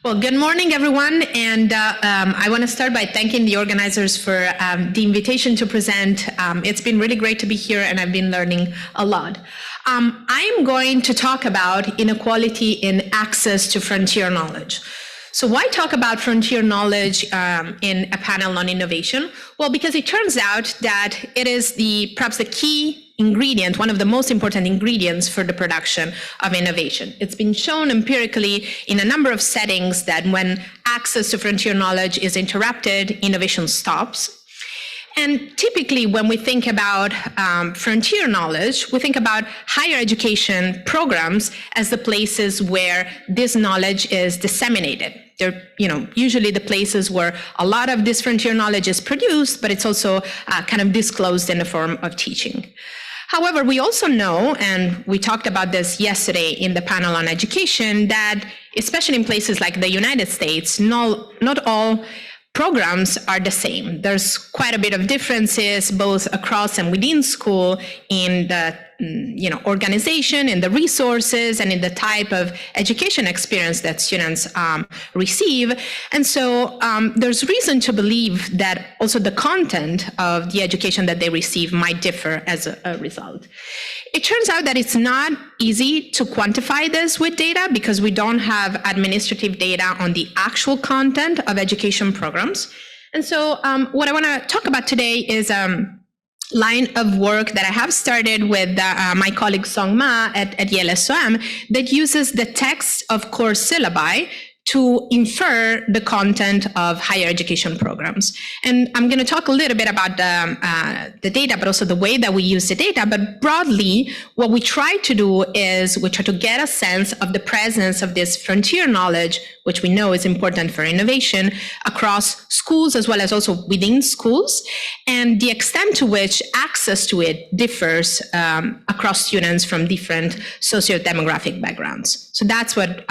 Well, good morning, everyone. And I want to start by thanking the organizers for the invitation to present. It's been really great to be here, and I've been learning a lot. I'm going to talk about inequality in access to frontier knowledge. So why talk about frontier knowledge in a panel on innovation? Well, because it turns out that it is perhaps the key ingredient, one of the most important ingredients for the production of innovation. It's been shown empirically in a number of settings that when access to frontier knowledge is interrupted, innovation stops. And typically, when we think about frontier knowledge, we think about higher education programs as the places where this knowledge is disseminated. They're, usually the places where a lot of this frontier knowledge is produced, but it's also kind of disclosed in the form of teaching. However, we also know, and we talked about this yesterday in the panel on education, that especially in places like the United States, not all programs are the same. There's quite a bit of differences both across and within school in the organization, in the resources, and in the type of education experience that students receive. And so there's reason to believe that also the content of the education that they receive might differ as a result. It turns out that it's not easy to quantify this with data because we don't have administrative data on the actual content of education programs. And so what I want to talk about today is line of work that I have started with my colleague Song Ma at Yale SOM that uses the text of course syllabi to infer the content of higher education programs. And I'm going to talk a little bit about the data, but also the way that we use the data. But broadly, what we try to do is we try to get a sense of the presence of this frontier knowledge, which we know is important for innovation, across schools as well as also within schools, and the extent to which access to it differs across students from different socio-demographic backgrounds. So that's what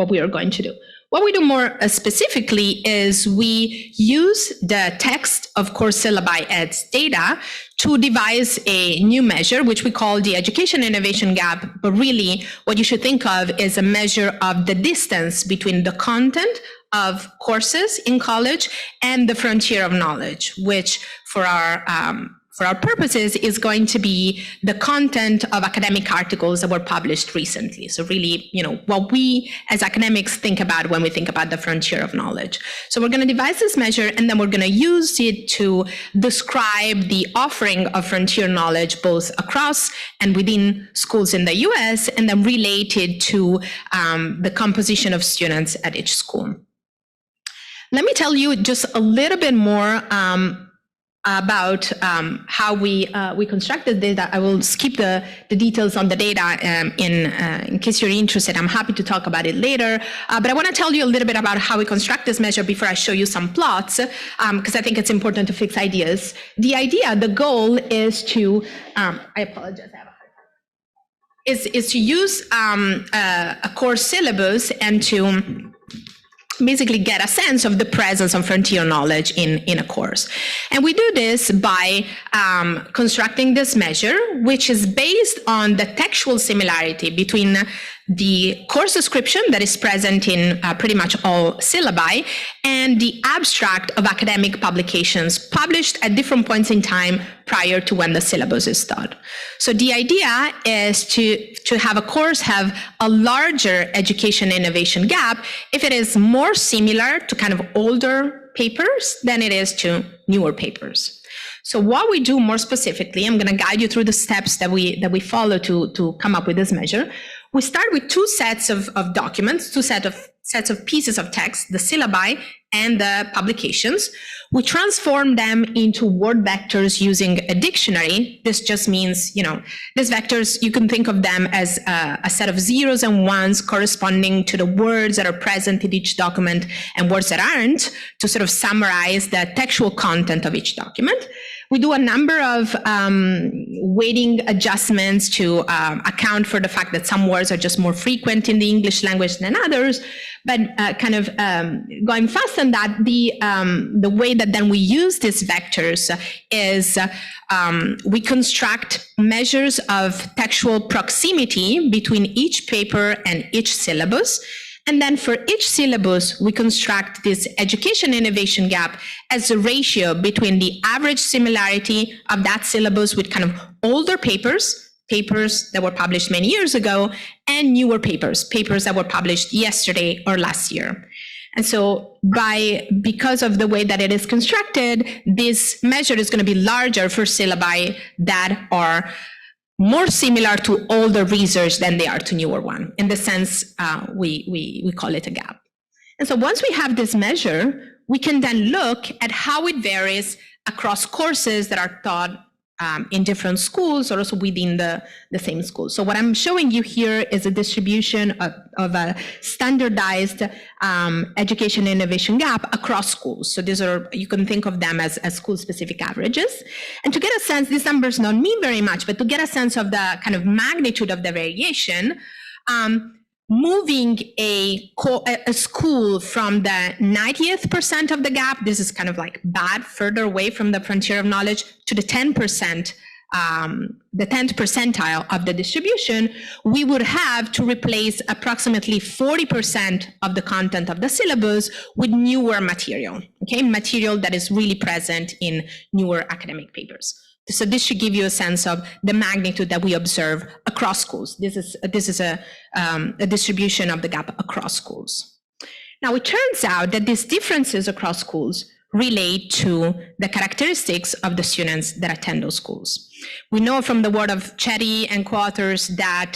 we are going to do. What we do more specifically is we use the text of course syllabi as data to devise a new measure, which we call the education innovation gap. But really, what you should think of is a measure of the distance between the content of courses in college and the frontier of knowledge, which for our purposes is going to be the content of academic articles that were published recently. So really, what we as academics think about when we think about the frontier of knowledge. So we're going to devise this measure, and then we're going to use it to describe the offering of frontier knowledge both across and within schools in the US, and then relate it to the composition of students at each school. Let me tell you just a little bit more about how we constructed data. I will skip the details on the data in case you're interested. I'm happy to talk about it later. But I want to tell you a little bit about how we construct this measure before I show you some plots, because I think it's important to fix ideas. The goal is to, I apologize, I have a hard time, is to use a course syllabus and to basically get a sense of the presence of frontier knowledge in a course. And we do this by constructing this measure, which is based on the textual similarity between the course description that is present in pretty much all syllabi and the abstract of academic publications published at different points in time prior to when the syllabus is taught. So the idea is to have a course have a larger education innovation gap if it is more similar to kind of older papers than it is to newer papers. So what we do more specifically, I'm going to guide you through the steps that we follow to come up with this measure. We start with two sets of documents, two sets of pieces of text, the syllabi and the publications. We transform them into word vectors using a dictionary. This just means, these vectors, you can think of them as a set of zeros and ones corresponding to the words that are present in each document and words that aren't, to sort of summarize the textual content of each document. We do a number of weighting adjustments to account for the fact that some words are just more frequent in the English language than others. But going fast on that, the way that then we use these vectors is we construct measures of textual proximity between each paper and each syllabus. And then for each syllabus, we construct this education innovation gap as a ratio between the average similarity of that syllabus with kind of older papers that were published many years ago, and newer papers that were published yesterday or last year. And so because of the way that it is constructed, this measure is going to be larger for syllabi that are more similar to older research than they are to newer one. In the sense, we call it a gap. And so once we have this measure, we can then look at how it varies across courses that are taught in different schools or also within the same school. So what I'm showing you here is a distribution of a standardized education innovation gap across schools. So these are, you can think of them as school-specific averages. And to get a sense, these numbers don't mean very much, but to get a sense of the kind of magnitude of the variation, moving a school from the 90th percent of the gap, this is kind of like bad, further away from the frontier of knowledge, to the 10%, the 10th percentile of the distribution, we would have to replace approximately 40% of the content of the syllabus with newer material, okay? Material that is really present in newer academic papers. So this should give you a sense of the magnitude that we observe across schools. This is a distribution of the gap across schools. Now, it turns out that these differences across schools relate to the characteristics of the students that attend those schools. We know from the work of Chetty and co-authors that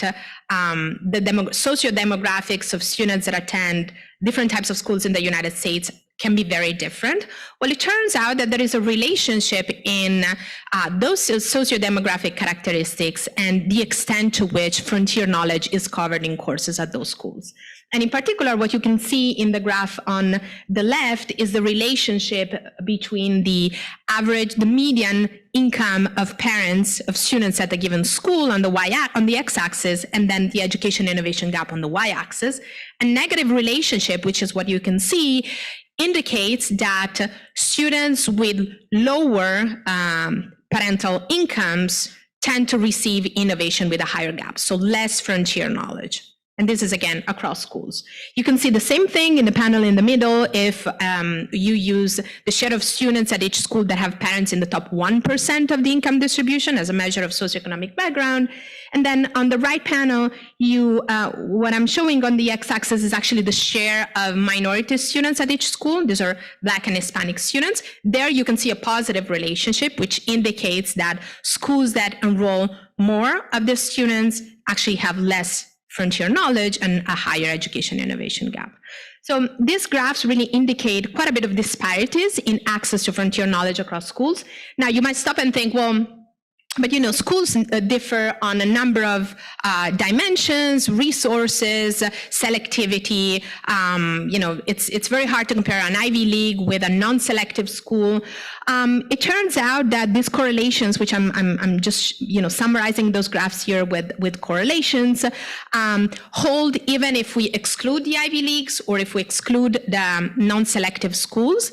the socio-demographics of students that attend different types of schools in the United States can be very different. Well, it turns out that there is a relationship in those socio-demographic characteristics and the extent to which frontier knowledge is covered in courses at those schools. And in particular, what you can see in the graph on the left is the relationship between the median income of parents of students at a given school on the x-axis, and then the education innovation gap on the y-axis. A negative relationship, which is what you can see, indicates that students with lower parental incomes tend to receive innovation with a higher gap, so less frontier knowledge. And this is, again, across schools. You can see the same thing in the panel in the middle if you use the share of students at each school that have parents in the top 1% of the income distribution as a measure of socioeconomic background. And then on the right panel, what I'm showing on the x-axis is actually the share of minority students at each school. These are Black and Hispanic students. There you can see a positive relationship, which indicates that schools that enroll more of the students actually have less frontier knowledge and a higher education innovation gap. So these graphs really indicate quite a bit of disparities in access to frontier knowledge across schools. Now you might stop and think, well, but schools differ on a number of dimensions, resources, selectivity. It's very hard to compare an Ivy League with a non-selective school. It turns out that these correlations, which I'm just summarizing those graphs here with correlations, hold even if we exclude the Ivy Leagues or if we exclude the non-selective schools.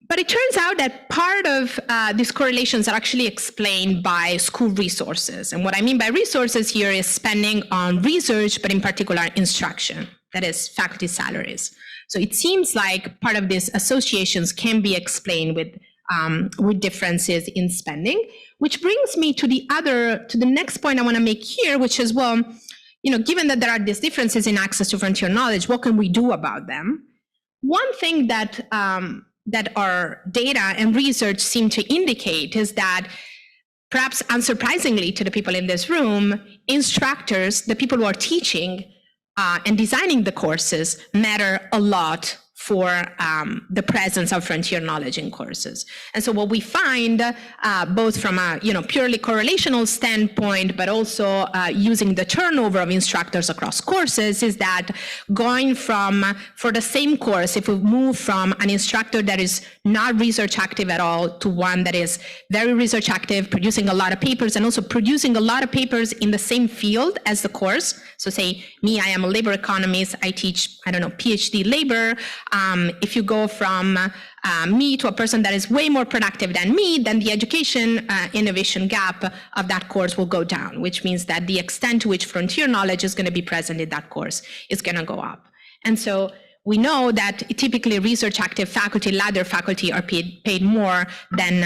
But it turns out that part of these correlations are actually explained by school resources. And what I mean by resources here is spending on research, but in particular instruction, that is faculty salaries. So it seems like part of these associations can be explained with differences in spending, which brings me to the next point I want to make here, which is, well, given that there are these differences in access to frontier knowledge, what can we do about them? One thing that our data and research seem to indicate is that, perhaps unsurprisingly to the people in this room, instructors, the people who are teaching and designing the courses, matter a lot for the presence of frontier knowledge in courses. And so what we find, both from a purely correlational standpoint, but also using the turnover of instructors across courses, is that going from, for the same course, if we move from an instructor that is not research active at all to one that is very research active, producing a lot of papers, and also producing a lot of papers in the same field as the course. So say me, I am a labor economist, I teach, PhD labor. If you go from me to a person that is way more productive than me, then the education innovation gap of that course will go down, which means that the extent to which frontier knowledge is going to be present in that course is going to go up. And so we know that typically research-active faculty, ladder faculty, are paid more than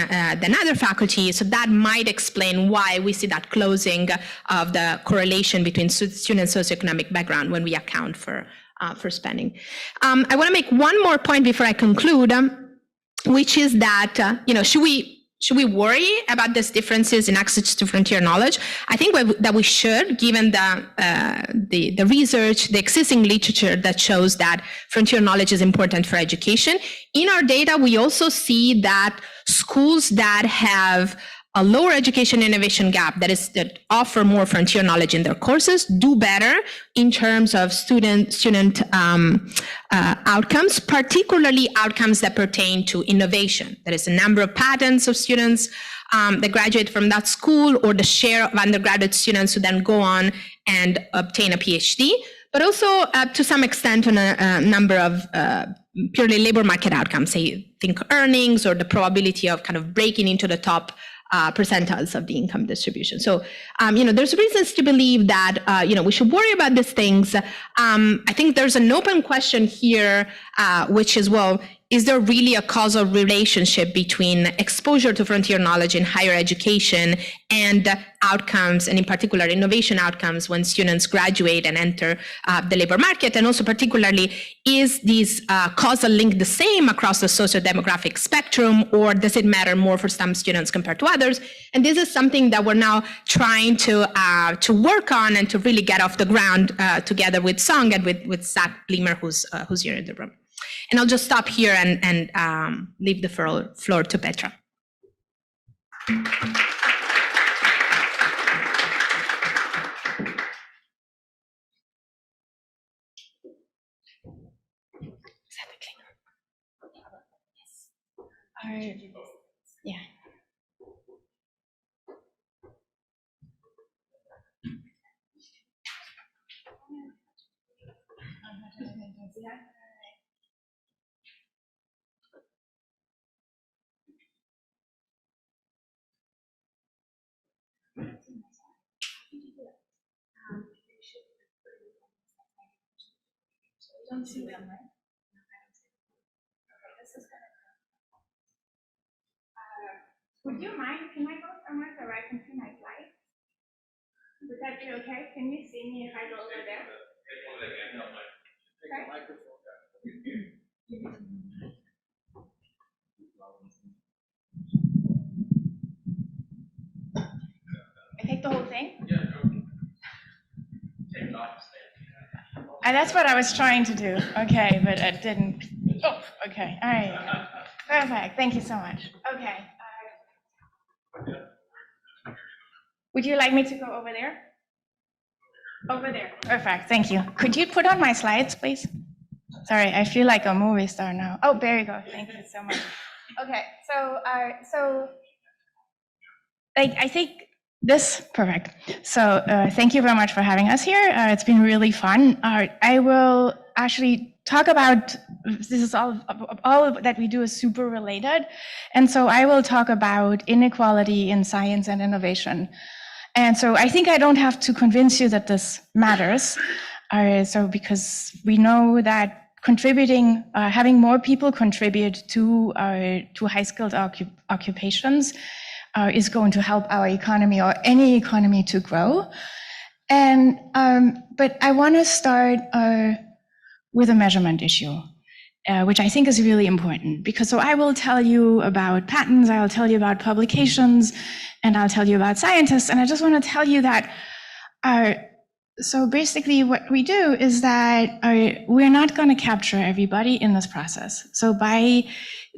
other faculty. So that might explain why we see that closing of the correlation between student socioeconomic background when we account for spending. I want to make one more point before I conclude, which is that should we worry about these differences in access to frontier knowledge? I think that we should, given the research, the existing literature that shows that frontier knowledge is important for education. In our data, we also see that schools that have a lower education innovation gap, that offer more frontier knowledge in their courses, do better in terms of student outcomes, particularly outcomes that pertain to innovation. That is the number of patents of students that graduate from that school, or the share of undergraduate students who then go on and obtain a PhD, but also to some extent on a number of purely labor market outcomes, say think earnings, or the probability of kind of breaking into the top percentiles of the income distribution. So, there's reasons to believe that, we should worry about these things. I think there's an open question here, which is, well, is there really a causal relationship between exposure to frontier knowledge in higher education and outcomes, and in particular innovation outcomes, when students graduate and enter the labor market? And also particularly, is this causal link the same across the socio-demographic spectrum, or does it matter more for some students compared to others? And this is something that we're now trying to work on and to really get off the ground together with Song and with Zach Bleemer, who's here in the room. And I'll just stop here and leave the floor to Petra. Yeah. Don't see them, right? Would you mind? Can I go somewhere so I can see my slides? Would that be okay? Can you see me if I go over there? I take the whole thing? Yeah. Take it off. That's what I was trying to do. Okay, but it didn't. Oh, okay. All right. Perfect. Thank you so much. Okay. Would you like me to go over there? Over there. Perfect. Thank you. Could you put on my slides, please? Sorry, I feel like a movie star now. Oh, there you go. Thank you so much. Okay. So I think this, perfect. So thank you very much for having us here. It's been really fun. I will actually talk about, this is all that we do is super related. And so I will talk about inequality in science and innovation. And so I think I don't have to convince you that this matters. So because we know that contributing, having more people contribute to high-skilled occupations is going to help our economy, or any economy, to grow. And but I want to start with a measurement issue, which I think is really important, because so I will tell you about patents, I'll tell you about publications, and I'll tell you about scientists. And I just want to tell you that so basically what we do is that we're not going to capture everybody in this process. So by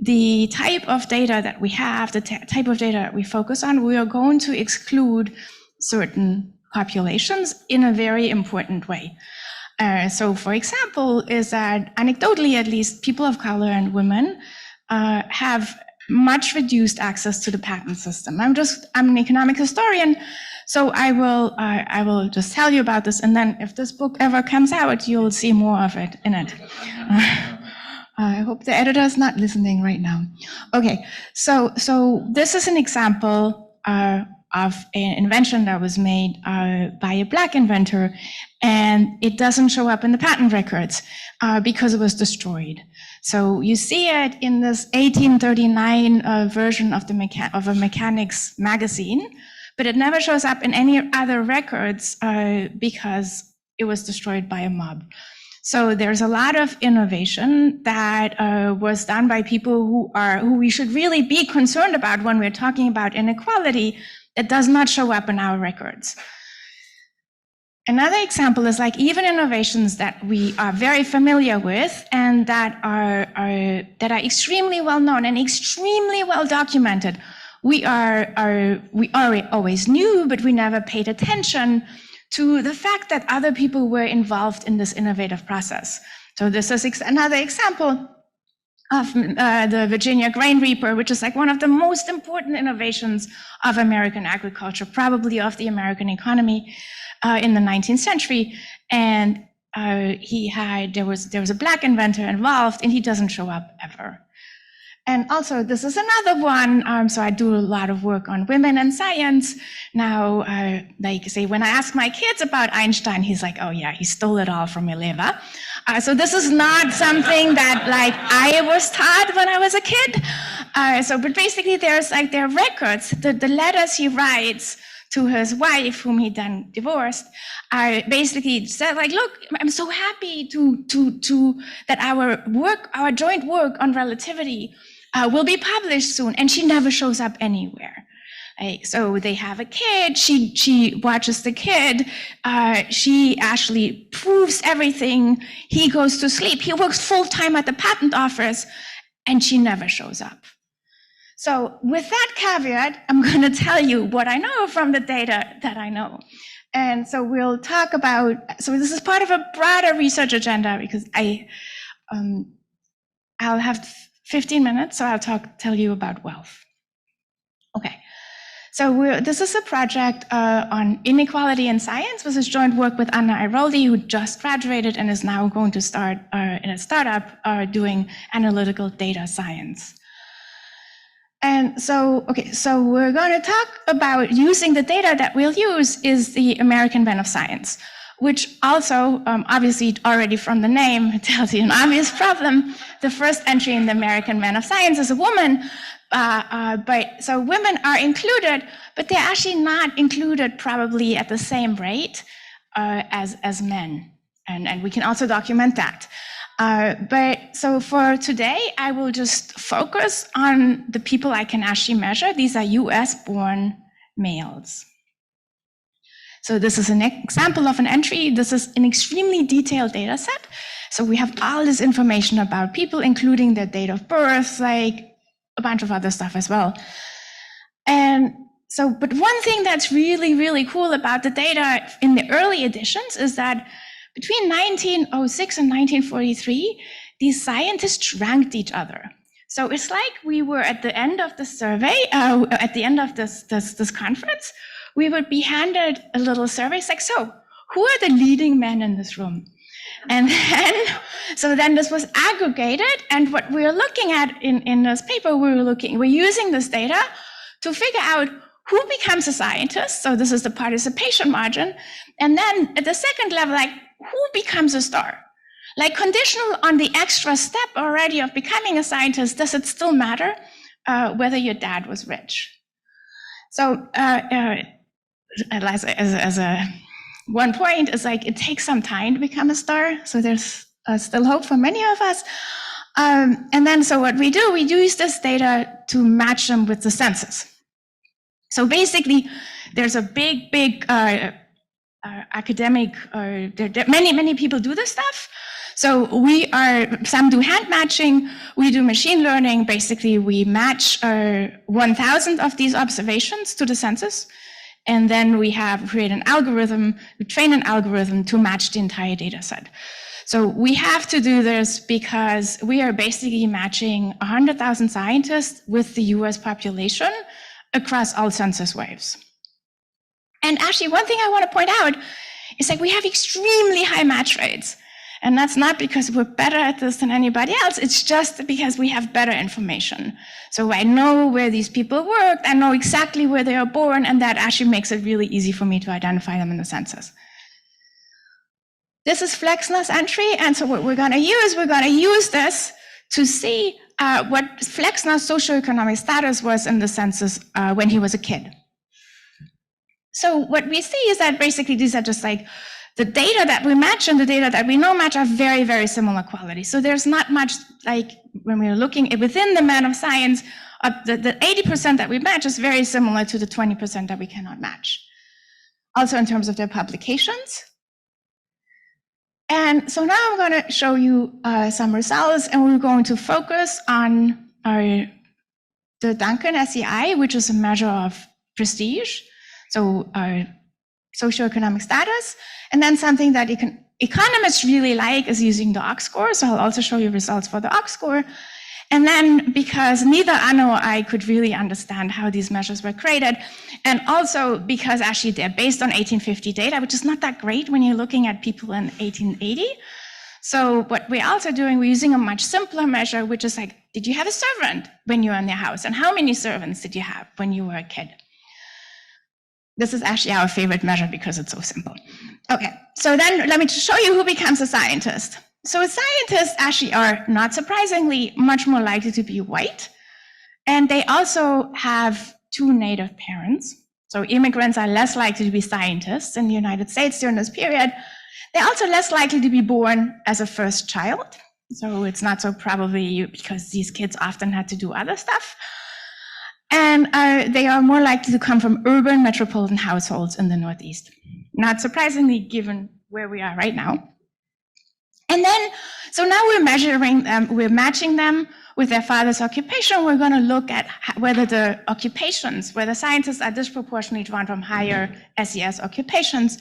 the type of data that we have, the type of data that we focus on, we are going to exclude certain populations in a very important way. So for example, is that anecdotally, at least, people of color and women have much reduced access to the patent system. I'm an economic historian, so I will just tell you about this, and then if this book ever comes out, you'll see more of it in it. I hope the editor is not listening right now. Okay, so this is an example of an invention that was made by a Black inventor, and it doesn't show up in the patent records because it was destroyed. So you see it in this 1839 version of a mechanics magazine, but it never shows up in any other records because it was destroyed by a mob. So there's a lot of innovation that was done by people who we should really be concerned about when we're talking about inequality that does not show up in our records. Another example is like even innovations that we are very familiar with and that are extremely well known and extremely well documented. We always knew, but we never paid attention to the fact that other people were involved in this innovative process. So this is another example of the Virginia grain reaper, which is like one of the most important innovations of American agriculture, probably of the American economy in the 19th century. And there was a Black inventor involved, and he doesn't show up ever. And also, this is another one. So I do a lot of work on women and science. Now, like say, when I ask my kids about Einstein, he's like, oh yeah, he stole it all from Mileva. So this is not something that like I was taught when I was a kid. But basically there are records, the letters he writes to his wife, whom he then divorced, basically said like, look, I'm so happy that our joint work on relativity will be published soon, and she never shows up anywhere. So they have a kid, she watches the kid, she actually proves everything, he goes to sleep, he works full-time at the patent office, and she never shows up. So with that caveat, I'm going to tell you what I know from the data that I know. And so we'll talk about, so this is part of a broader research agenda because I'll have 15 minutes, so I'll tell you about wealth. Okay, so this is a project on inequality in science. This is joint work with Anna Airoldi, who just graduated and is now going to start in a startup doing analytical data science. And so, okay, so we're going to talk about using the data that we'll use is the American Men of Science, which also, obviously already from the name, tells you an obvious problem. The first entry in the American Men of Science is a woman, so women are included, but they're actually not included probably at the same rate as men. And we can also document that. But so for today, I will just focus on the people I can actually measure. These are US-born males. So this is an example of an entry. This is an extremely detailed data set. So we have all this information about people, including their date of birth, like a bunch of other stuff as well. And so, but one thing that's really, really cool about the data in the early editions is that between 1906 and 1943, these scientists ranked each other. So it's like we were at the end of the survey, at the end of this conference, we would be handed a little survey. It's like, so who are the leading men in this room? And then this was aggregated. And what we're looking at in this paper, we're using this data to figure out who becomes a scientist. So this is the participation margin. And then at the second level, like, who becomes a star? Like, conditional on the extra step already of becoming a scientist, does it still matter whether your dad was rich? So as a one point is like, it takes some time to become a star. So there's still hope for many of us. And then so what we do, we use this data to match them with the census. So basically, there's a big academic, many people do this stuff. So some do hand matching, we do machine learning. Basically, we match 1,000 of these observations to the census. And then we create an algorithm, we train an algorithm to match the entire data set. So we have to do this because we are basically matching 100,000 scientists with the US population across all census waves. And actually, one thing I want to point out is that we have extremely high match rates. And that's not because we're better at this than anybody else. It's just because we have better information. So I know where these people worked. I know exactly where they are born. And that actually makes it really easy for me to identify them in the census. This is Flexner's entry. And so what we're going to use this to see what Flexner's socioeconomic status was in the census when he was a kid. So what we see is that basically these are just like the data that we match and the data that we know match are very, very similar quality. So there's not much, like when we're looking within the man of science, the 80% that we match is very similar to the 20% that we cannot match. Also in terms of their publications. And so now I'm going to show you some results, and we're going to focus on the Duncan SEI, which is a measure of prestige. So socioeconomic status, and then something that economists really like is using the Ox score. So I'll also show you results for the Ox score. And then because neither Anna or I could really understand how these measures were created, and also because actually they're based on 1850 data, which is not that great when you're looking at people in 1880. So what we're also doing, we're using a much simpler measure, which is like, did you have a servant when you were in their house? And how many servants did you have when you were a kid? This is actually our favorite measure because it's so simple. Okay, so then let me just show you who becomes a scientist. So scientists actually are, not surprisingly, much more likely to be white. And they also have 2 native parents. So immigrants are less likely to be scientists in the United States during this period. They're also less likely to be born as a first child. So it's not so probably because these kids often had to do other stuff. And they are more likely to come from urban metropolitan households in the Northeast. Not surprisingly, given where we are right now. And then, so now we're measuring them, we're matching them with their father's occupation. We're going to look at whether the occupations, whether scientists are disproportionately drawn from higher SES occupations.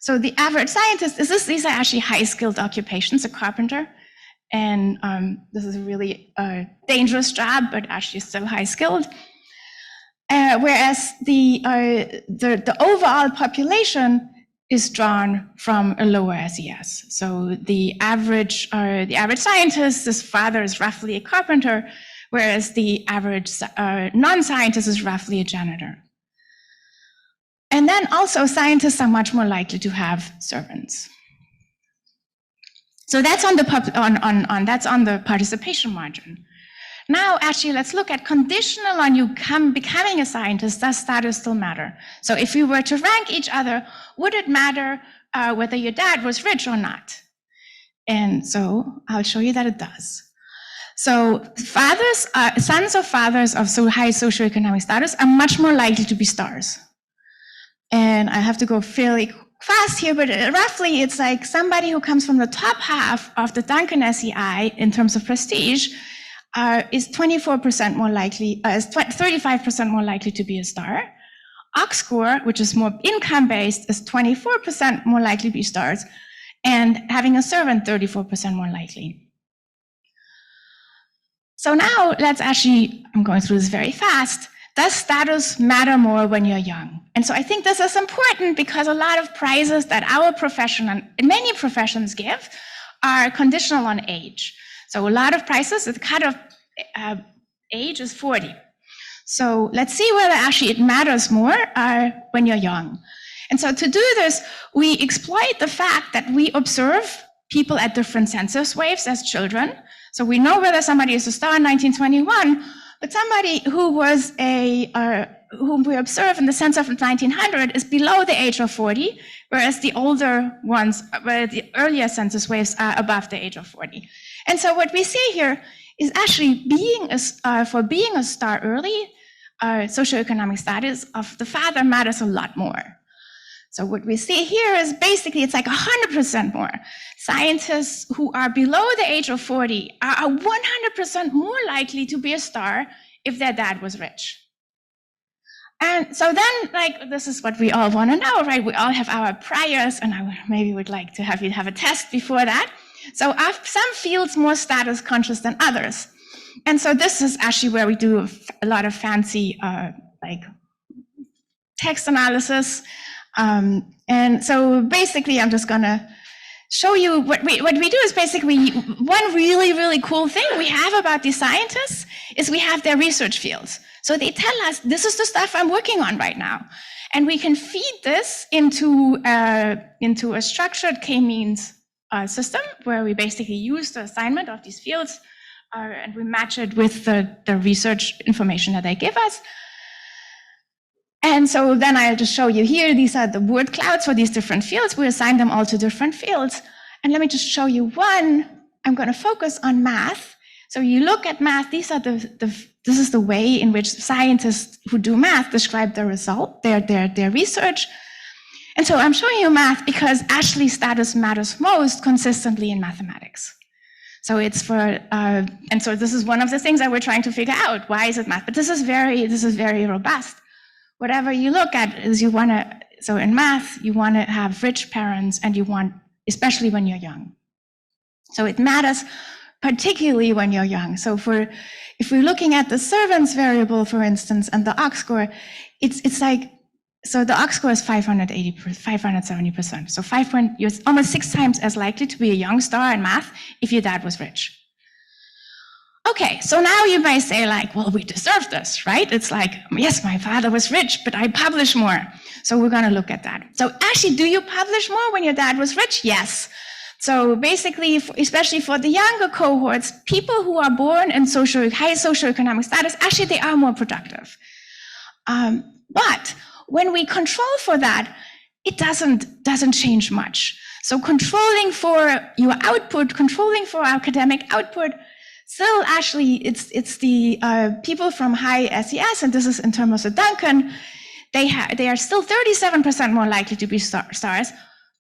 So the average scientist, these are actually high-skilled occupations, a carpenter. And this is a really dangerous job, but actually still high-skilled. Whereas the overall population is drawn from a lower SES. So the average scientist, his father is roughly a carpenter, whereas the average non-scientist is roughly a janitor. And then also scientists are much more likely to have servants. So that's on the participation margin. Now, actually, let's look at conditional on you becoming a scientist. Does status still matter? So if we were to rank each other, would it matter whether your dad was rich or not? And so I'll show you that it does. So sons of fathers of so high socioeconomic status are much more likely to be stars. And I have to go fairly fast here, but roughly it's like somebody who comes from the top half of the Duncan SEI in terms of prestige is 24% more likely, is 35% more likely to be a star. Ox score, which is more income-based, is 24% more likely to be stars, and having a servant, 34% more likely. So now let's actually, I'm going through this very fast. Does status matter more when you're young? And so I think this is important because a lot of prizes that our profession and many professions give are conditional on age. So a lot of prizes, the cutoff age is 40. So let's see whether actually it matters more when you're young. And so to do this, we exploit the fact that we observe people at different census waves as children. So we know whether somebody is a star in 1921, but somebody who was whom we observe in the census of 1900 is below the age of 40, whereas the older ones, where the earlier census waves are above the age of 40. And so what we see here is actually for being a star early, socioeconomic status of the father matters a lot more. So what we see here is basically it's like 100% more. Scientists who are below the age of 40 are 100% more likely to be a star if their dad was rich. And so then, like, this is what we all want to know, right? We all have our priors, and I maybe would like to have you have a test before that. So some fields more status conscious than others. And so this is actually where we do a lot of fancy, like, text analysis. And so basically, I'm just going to show you what we do is basically one really cool thing we have about these scientists is we have their research fields. So they tell us, this is the stuff I'm working on right now. And we can feed this into a structured k-means system where we basically use the assignment of these fields and we match it with the research information that they give us. And so then I'll just show you here, these are the word clouds for these different fields. We assign them all to different fields. And let me just show you one. I'm going to focus on math. So you look at math, these are this is the way in which scientists who do math describe their result, their research. And so I'm showing you math because actually status matters most consistently in mathematics. So it's for, and so this is one of the things that we're trying to figure out. Why is it math? But this is very robust. Whatever you look at is so in math, you want to have rich parents and you want, especially when you're young. So it matters particularly when you're young. So if we're looking at the servants variable, for instance, and the Ox score, it's like, so the Ox score is 570%. So you're almost 6 times as likely to be a young star in math if your dad was rich. Okay, so now you may say like, well, we deserve this, right? It's like, yes, my father was rich, but I publish more. So we're going to look at that. So actually, do you publish more when your dad was rich? Yes. So basically, especially for the younger cohorts, people who are born in high socioeconomic status, actually, they are more productive. But when we control for that, it doesn't change much. So controlling for your output, controlling for academic output, still, actually, it's the people from high SES, and this is in terms of Duncan, they are still 37% more likely to be stars.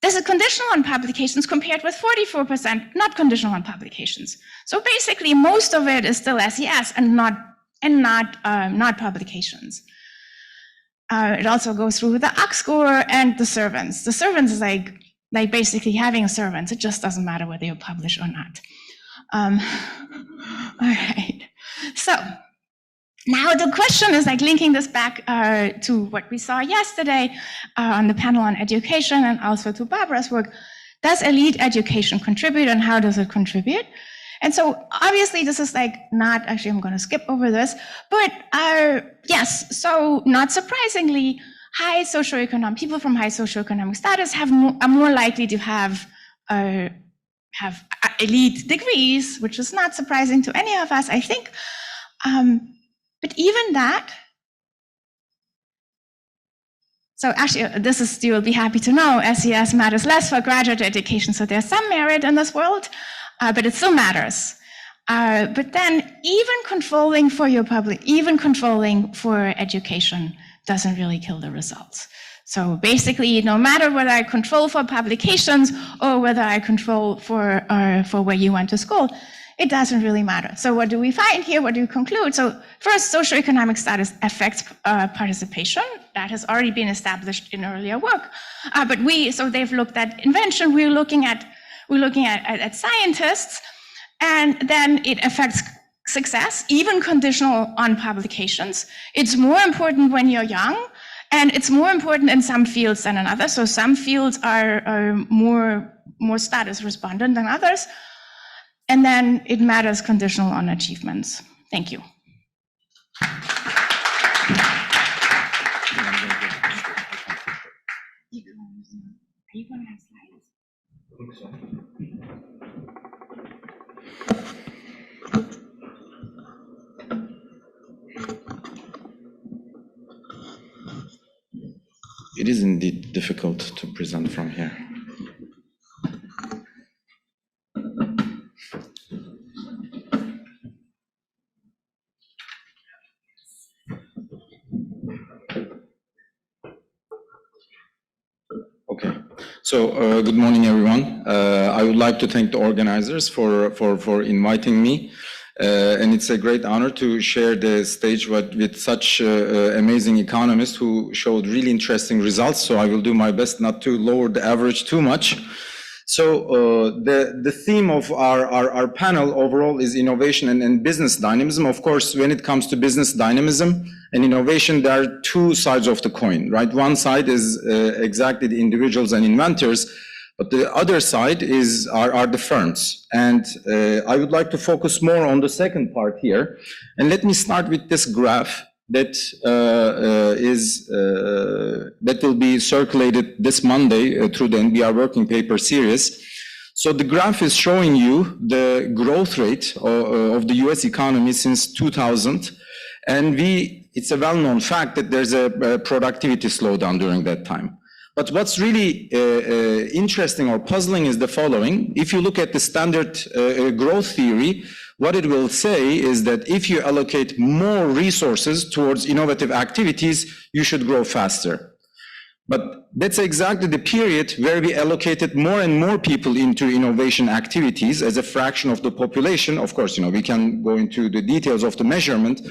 This is conditional on publications compared with 44% not conditional on publications. So basically, most of it is still SES and not publications. It also goes through the Ox score and the servants. The servants is like basically having servants. It just doesn't matter whether you publish or not. All right. So now the question is like linking this back to what we saw yesterday on the panel on education and also to Barbara's work. Does elite education contribute and how does it contribute? And so obviously this is like not, actually I'm going to skip over this, but yes, so not surprisingly, people from high socioeconomic status are more likely to have elite degrees, which is not surprising to any of us, I think. But even that, so actually, you will be happy to know, SES matters less for graduate education. So there's some merit in this world, but it still matters. But then even controlling for education doesn't really kill the results. So basically, no matter whether I control for publications or whether I control for where you went to school, it doesn't really matter. So what do we find here? What do we conclude? So first, socioeconomic status affects participation. That has already been established in earlier work. So they've looked at invention. We're looking at scientists, and then it affects success, even conditional on publications. It's more important when you're young. And it's more important in some fields than in others. So some fields are more status respondent than others. And then it matters conditional on achievements. Thank you. Are you going to have slides? I think so. It is indeed difficult to present from here. Okay, so good morning, everyone. I would like to thank the organizers for inviting me. And it's a great honor to share the stage with such amazing economists who showed really interesting results. So I will do my best not to lower the average too much. So the theme of our panel overall is innovation and business dynamism. Of course, when it comes to business dynamism and innovation, there are two sides of the coin, right? One side is exactly the individuals and inventors, But the other side are the firms. And I would like to focus more on the second part here. And let me start with this graph that that will be circulated this Monday through the NBR working paper series. So the graph is showing you the growth rate of the US economy since 2000. And it's a well-known fact that there's a productivity slowdown during that time. But what's really interesting or puzzling is the following. If you look at the standard growth theory, what it will say is that if you allocate more resources towards innovative activities, you should grow faster. But that's exactly the period where we allocated more and more people into innovation activities as a fraction of the population. Of course, we can go into the details of the measurement,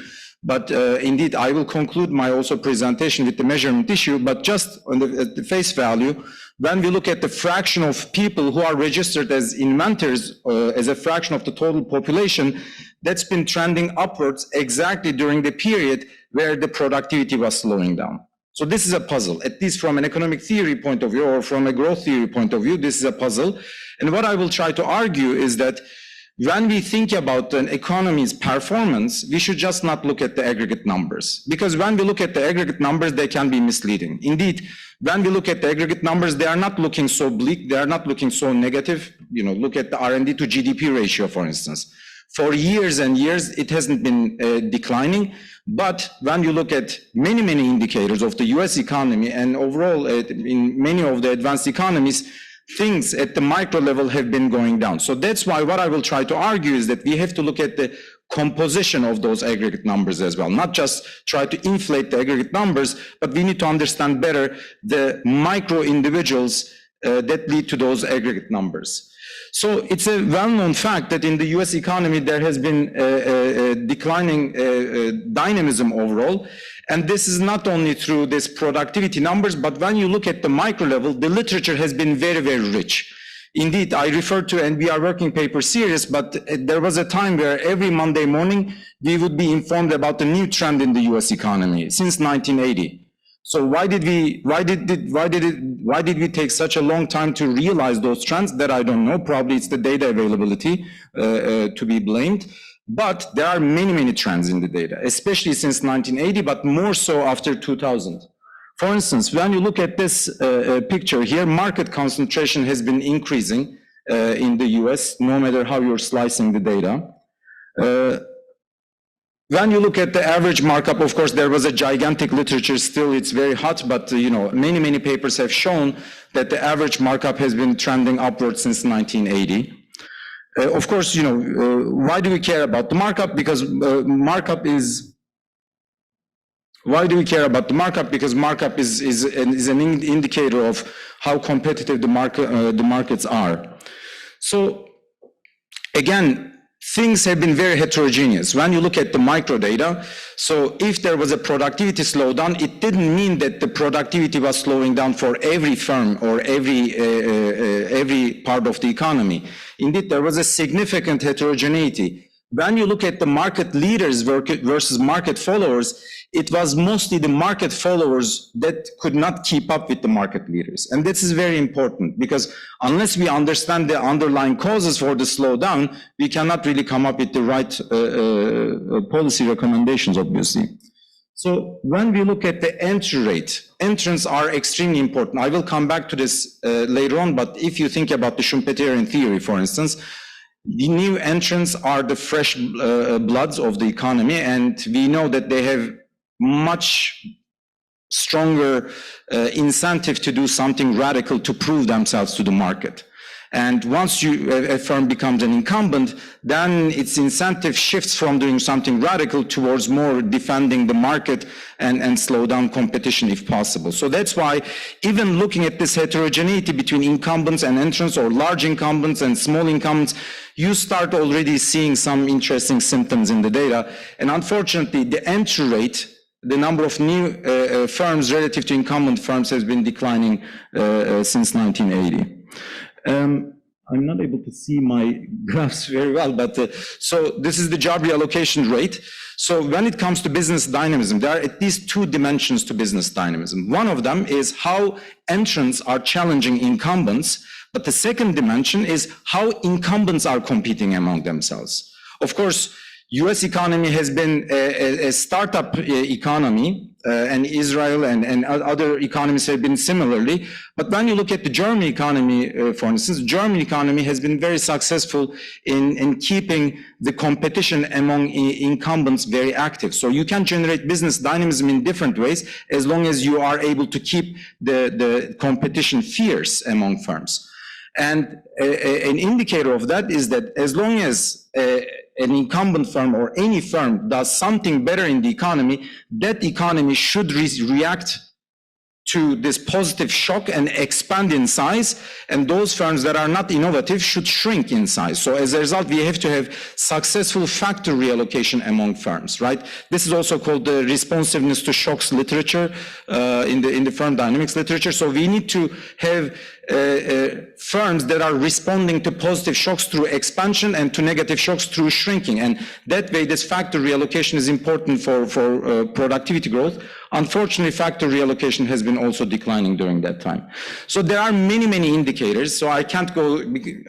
but indeed, I will conclude my also presentation with the measurement issue, but just on the face value, when we look at the fraction of people who are registered as inventors as a fraction of the total population, that's been trending upwards exactly during the period where the productivity was slowing down. So this is a puzzle, at least from an economic theory point of view or from a growth theory point of view, this is a puzzle. And what I will try to argue is that when we think about an economy's performance, we should just not look at the aggregate numbers. Because when we look at the aggregate numbers, they can be misleading. Indeed, when we look at the aggregate numbers, they are not looking so bleak, they are not looking so negative. Look at the R&D to GDP ratio, for instance. For years and years, it hasn't been declining. But when you look at many, many indicators of the US economy and overall in many of the advanced economies, things at the micro level have been going down. So that's why what I will try to argue is that we have to look at the composition of those aggregate numbers as well, not just try to inflate the aggregate numbers, but we need to understand better the micro individuals that lead to those aggregate numbers. So it's a well-known fact that in the US economy, there has been a declining dynamism overall. And this is not only through this productivity numbers, but when you look at the micro level, the literature has been very, very rich. Indeed, I referred to NBR working paper series, but there was a time where every Monday morning, we would be informed about the new trend in the US economy since 1980. So why did we take such a long time to realize those trends? That I don't know. Probably it's the data availability to be blamed. But there are many, many trends in the data, especially since 1980, but more so after 2000. For instance, when you look at this picture here, market concentration has been increasing in the US, no matter how you're slicing the data. When you look at the average markup, of course, there was a gigantic literature. Still, it's very hot, but many, many papers have shown that the average markup has been trending upwards since 1980. Of course, why do we care about the markup? Because markup is. Why do we care about the markup? Because markup is an indicator of how competitive the markets are. So, again, things have been very heterogeneous. When you look at the micro data, so if there was a productivity slowdown, it didn't mean that the productivity was slowing down for every firm or every part of the economy. Indeed, there was a significant heterogeneity. When you look at the market leaders versus market followers, it was mostly the market followers that could not keep up with the market leaders. And this is very important because unless we understand the underlying causes for the slowdown, we cannot really come up with the right policy recommendations, obviously. So when we look at the entry rate, entrants are extremely important. I will come back to this later on, but if you think about the Schumpeterian theory, for instance, the new entrants are the fresh bloods of the economy, and we know that they have much stronger incentive to do something radical to prove themselves to the market. And once a firm becomes an incumbent, then its incentive shifts from doing something radical towards more defending the market and slow down competition if possible. So that's why even looking at this heterogeneity between incumbents and entrants, or large incumbents and small incumbents, you start already seeing some interesting symptoms in the data. And unfortunately, the entry rate, the number of new firms relative to incumbent firms, has been declining since 1980. I'm not able to see my graphs very well, but so this is the job reallocation rate. So when it comes to business dynamism, there are at least two dimensions to business dynamism. One of them is how entrants are challenging incumbents, But the second dimension is how incumbents are competing among themselves. Of course, US economy has been a startup economy, and Israel and other economies have been similarly. But when you look at the German economy, for instance, German economy has been very successful in keeping the competition among incumbents very active. So you can generate business dynamism in different ways as long as you are able to keep the competition fierce among firms. And an indicator of that is that as long as an incumbent firm or any firm does something better in the economy, that economy should react to this positive shock and expand in size, and those firms that are not innovative should shrink in size. So as a result, we have to have successful factor reallocation among firms, right? This is also called the responsiveness to shocks literature in the firm dynamics literature. So we need to have firms that are responding to positive shocks through expansion and to negative shocks through shrinking. And that way, this factor reallocation is important for productivity growth. Unfortunately, factor reallocation has been also declining during that time. So there are many, many indicators. So I can't go,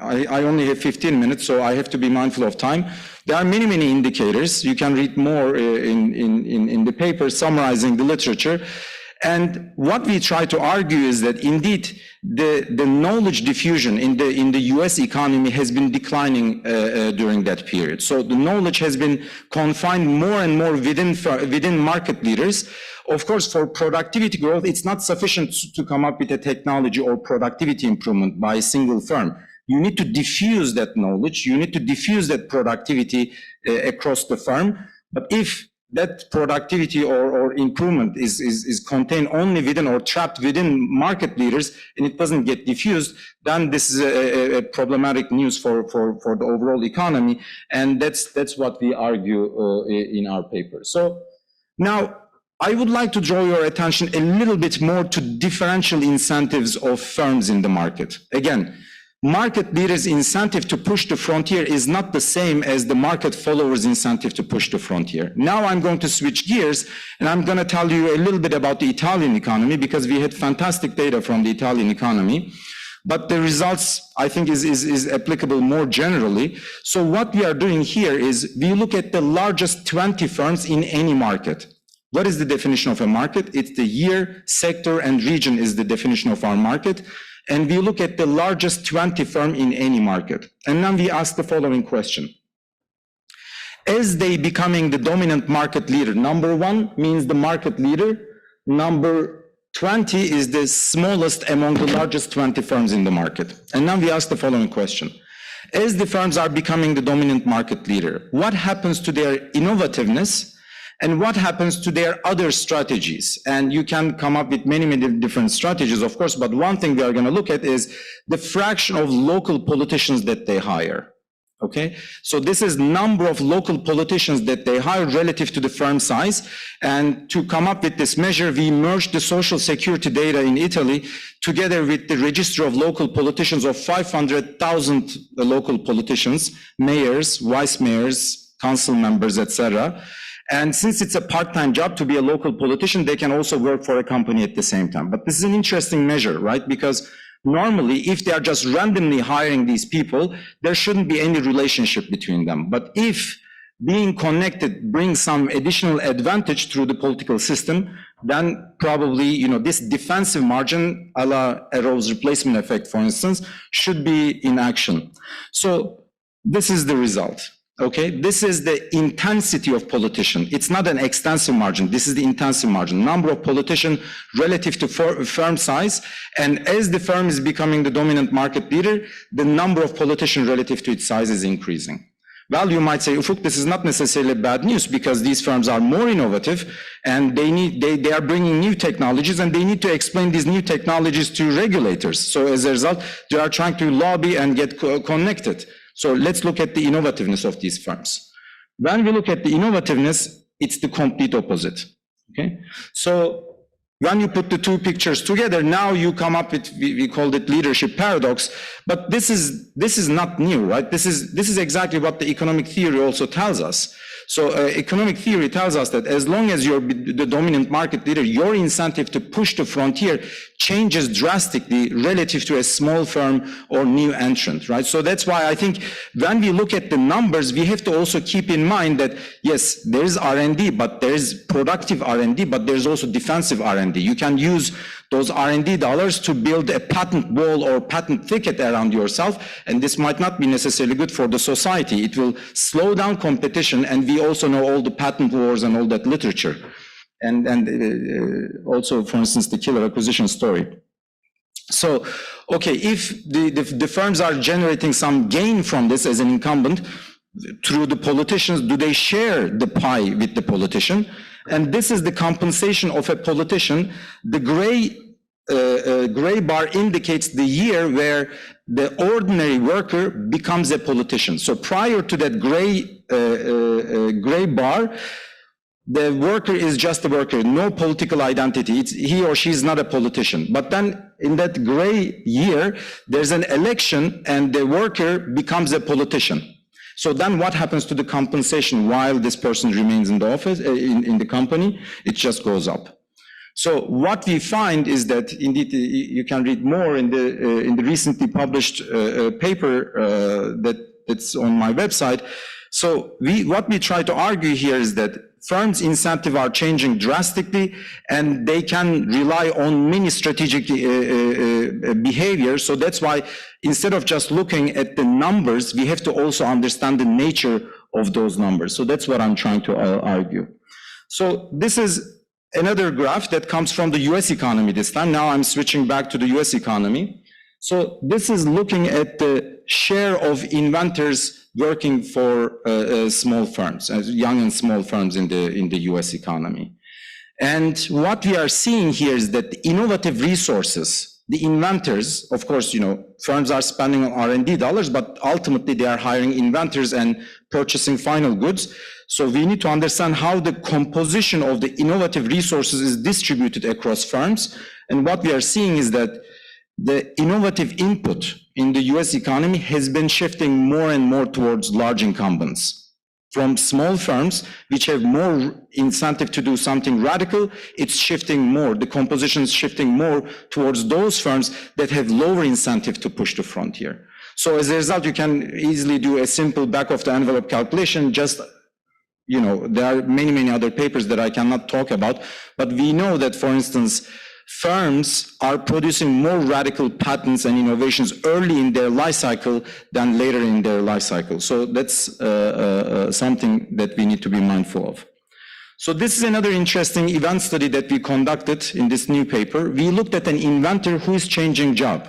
I only have 15 minutes, so I have to be mindful of time. There are many, many indicators. You can read more in the paper summarizing the literature. And what we try to argue is that indeed the knowledge diffusion in the US economy has been declining during that period. So the knowledge has been confined more and more within market leaders. Of course, for productivity growth, it's not sufficient to come up with a technology or productivity improvement by a single firm. You need to diffuse that knowledge. You need to diffuse that productivity across the firm. But if that productivity or improvement is contained only within or trapped within market leaders and it doesn't get diffused, then this is a problematic news for the overall economy. And that's what we argue in our paper. So now I would like to draw your attention a little bit more to differential incentives of firms in the market. Again, market leaders' incentive to push the frontier is not the same as the market followers' incentive to push the frontier. Now I'm going to switch gears and I'm going to tell you a little bit about the Italian economy because we had fantastic data from the Italian economy. But the results, I think, is applicable more generally. So what we are doing here is we look at the largest 20 firms in any market. What is the definition of a market? It's the year, sector, and region is the definition of our market. And we look at the largest 20 firm in any market. And then we ask the following question. As they becoming the dominant market leader, number 1 means the market leader, number 20 is the smallest among the largest 20 firms in the market. And now we ask the following question. As the firms are becoming the dominant market leader, what happens to their innovativeness? And what happens to their other strategies? And you can come up with many, many different strategies, of course, but one thing we are going to look at is the fraction of local politicians that they hire. Okay, so this is number of local politicians that they hire relative to the firm size. And to come up with this measure, we merged the social security data in Italy together with the register of local politicians of 500,000 local politicians, mayors, vice mayors, council members, etc. And since it's a part-time job to be a local politician, they can also work for a company at the same time. But this is an interesting measure, right? Because normally, if they are just randomly hiring these people, there shouldn't be any relationship between them. But if being connected brings some additional advantage through the political system, then probably, you know, this defensive margin, a la Arrow's replacement effect, for instance, should be in action. So this is the result. Okay, this is the intensity of politician. It's not an extensive margin. This is the intensive margin. Number of politicians relative to firm size. And as the firm is becoming the dominant market leader, the number of politicians relative to its size is increasing. Well, you might say, Ufuk, this is not necessarily bad news because these firms are more innovative and they are bringing new technologies and they need to explain these new technologies to regulators. So as a result, they are trying to lobby and get connected. So let's look at the innovativeness of these firms. When we look at the innovativeness, it's the complete opposite. Okay, so when you put the two pictures together, now you come up with, we called it leadership paradox, but this is not new, right? This is exactly what the economic theory also tells us. So economic theory tells us that as long as you're the dominant market leader, your incentive to push the frontier changes drastically relative to a small firm or new entrant, right? So that's why I think when we look at the numbers, we have to also keep in mind that, yes, there is R&D, but there is productive R&D, but there's also defensive R&D. You can use those R&D dollars to build a patent wall or patent thicket around yourself, and this might not be necessarily good for the society. It will slow down competition, and we also know all the patent wars and all that literature. And also, for instance, the killer acquisition story. So, okay, if the firms are generating some gain from this as an incumbent through the politicians, do they share the pie with the politician? And this is the compensation of a politician. The gray bar indicates the year where the ordinary worker becomes a politician. So prior to that gray bar, the worker is just a worker, no political identity. He or she is not a politician. But then in that gray year, there's an election and the worker becomes a politician. So then what happens to the compensation while this person remains in the office, in the company? It just goes up. So what we find is that, indeed, you can read more in the recently published paper that's on my website. So what we try to argue here is that firms' incentives are changing drastically, and they can rely on many strategic behaviors. So that's why instead of just looking at the numbers, we have to also understand the nature of those numbers. So that's what I'm trying to argue. So this is another graph that comes from the US economy this time. Now I'm switching back to the US economy. So this is looking at the share of inventors working for small firms, young and small firms in the US economy. And what we are seeing here is that the innovative resources, the inventors, of course, firms are spending on R&D dollars, but ultimately they are hiring inventors and purchasing final goods. So we need to understand how the composition of the innovative resources is distributed across firms. And what we are seeing is that the innovative input in the US economy has been shifting more and more towards large incumbents. From small firms, which have more incentive to do something radical, it's shifting more. The composition is shifting more towards those firms that have lower incentive to push the frontier. So as a result, you can easily do a simple back of the envelope calculation. Just, there are many, many other papers that I cannot talk about, but we know that, for instance, firms are producing more radical patents and innovations early in their life cycle than later in their life cycle. So that's something that we need to be mindful of. So this is another interesting event study that we conducted in this new paper. We looked at an inventor who is changing job.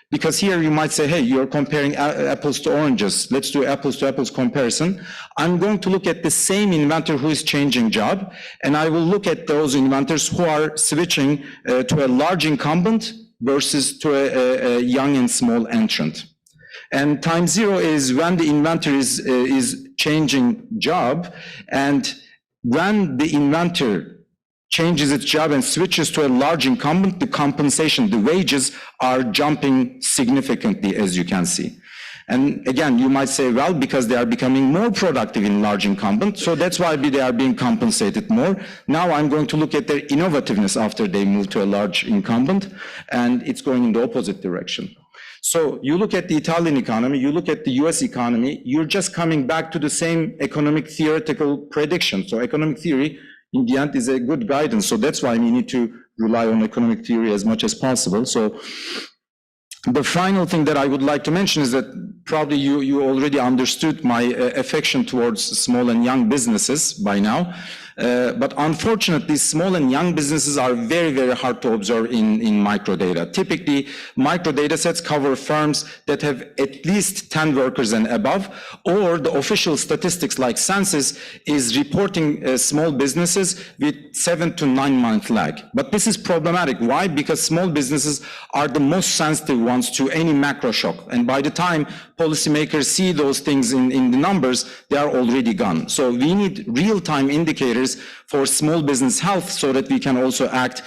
Because here you might say, hey, you're comparing apples to oranges. Let's do apples to apples comparison. I'm going to look at the same inventor who is changing job, and I will look at those inventors who are switching to a large incumbent versus to a young and small entrant. And time zero is when the inventor is changing job, and when the inventor changes its job and switches to a large incumbent, the compensation, the wages are jumping significantly, as you can see. And again, you might say, well, because they are becoming more productive in large incumbent, so that's why they are being compensated more. Now I'm going to look at their innovativeness after they move to a large incumbent, and it's going in the opposite direction. So you look at the Italian economy, you look at the US economy, you're just coming back to the same economic theoretical prediction. So economic theory, in the end, is a good guidance. So that's why we need to rely on economic theory as much as possible. So the final thing that I would like to mention is that probably you already understood my affection towards small and young businesses by now. But unfortunately, small and young businesses are very, very hard to observe in microdata. Typically, microdata sets cover firms that have at least 10 workers and above, or the official statistics like census is reporting small businesses with 7 to 9 month lag. But this is problematic. Why? Because small businesses are the most sensitive ones to any macro shock. And by the time policymakers see those things in the numbers, they are already gone. So we need real-time indicators indicators for small business health so that we can also act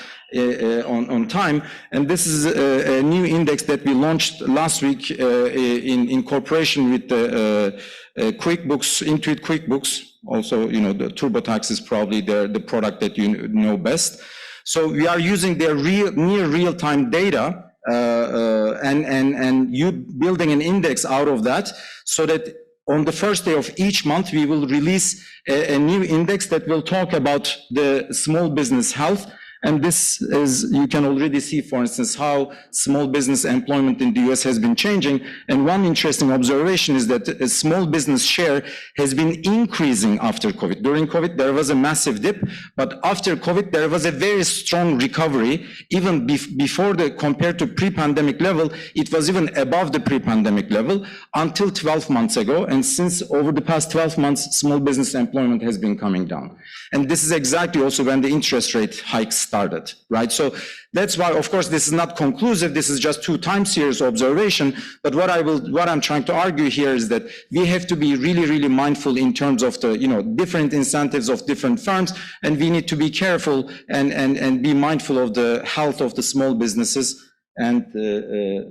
on time. And this is a new index that we launched last week in cooperation with the QuickBooks, Intuit QuickBooks. Also, the TurboTax is probably the product that you know best. So we are using their near real-time data and you building an index out of that so that on the first day of each month, we will release a new index that will talk about the small business health. And this is, you can already see, for instance, how small business employment in the US has been changing. And one interesting observation is that a small business share has been increasing after COVID. During COVID, there was a massive dip, but after COVID, there was a very strong recovery. Even before compared to pre-pandemic level, it was even above the pre-pandemic level until 12 months ago. And since over the past 12 months, small business employment has been coming down. And this is exactly also when the interest rate hikes started, right? So that's why, of course, this is not conclusive. This is just 2 time series observation. But what I'm trying to argue here is that we have to be really, really mindful in terms of the, different incentives of different firms, and we need to be careful and be mindful of the health of the small businesses. And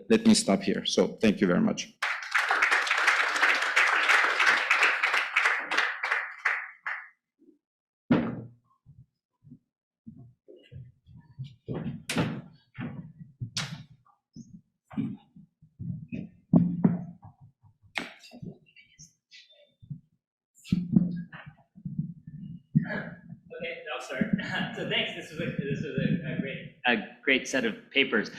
let me stop here. So thank you very much. So thanks. This was a great set of papers.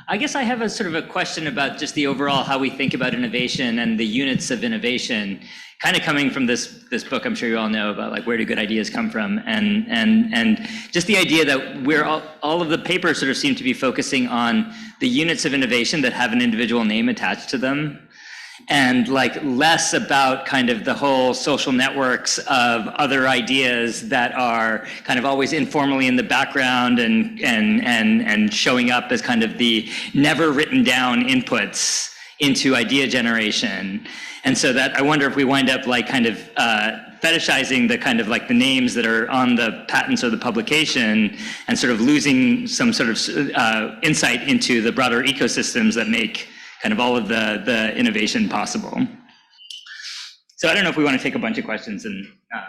I guess I have a sort of a question about just the overall how we think about innovation and the units of innovation, kind of coming from this book. I'm sure you all know about like where do good ideas come from, and just the idea that we're all of the papers sort of seem to be focusing on the units of innovation that have an individual name attached to them, and like less about kind of the whole social networks of other ideas that are kind of always informally in the background and showing up as kind of the never written down inputs into idea generation. And so that I wonder if we wind up like kind of fetishizing the kind of like the names that are on the patents or the publication and sort of losing some sort of insight into the broader ecosystems that make kind of all of the innovation possible. So I don't know if we want to take a bunch of questions and yeah.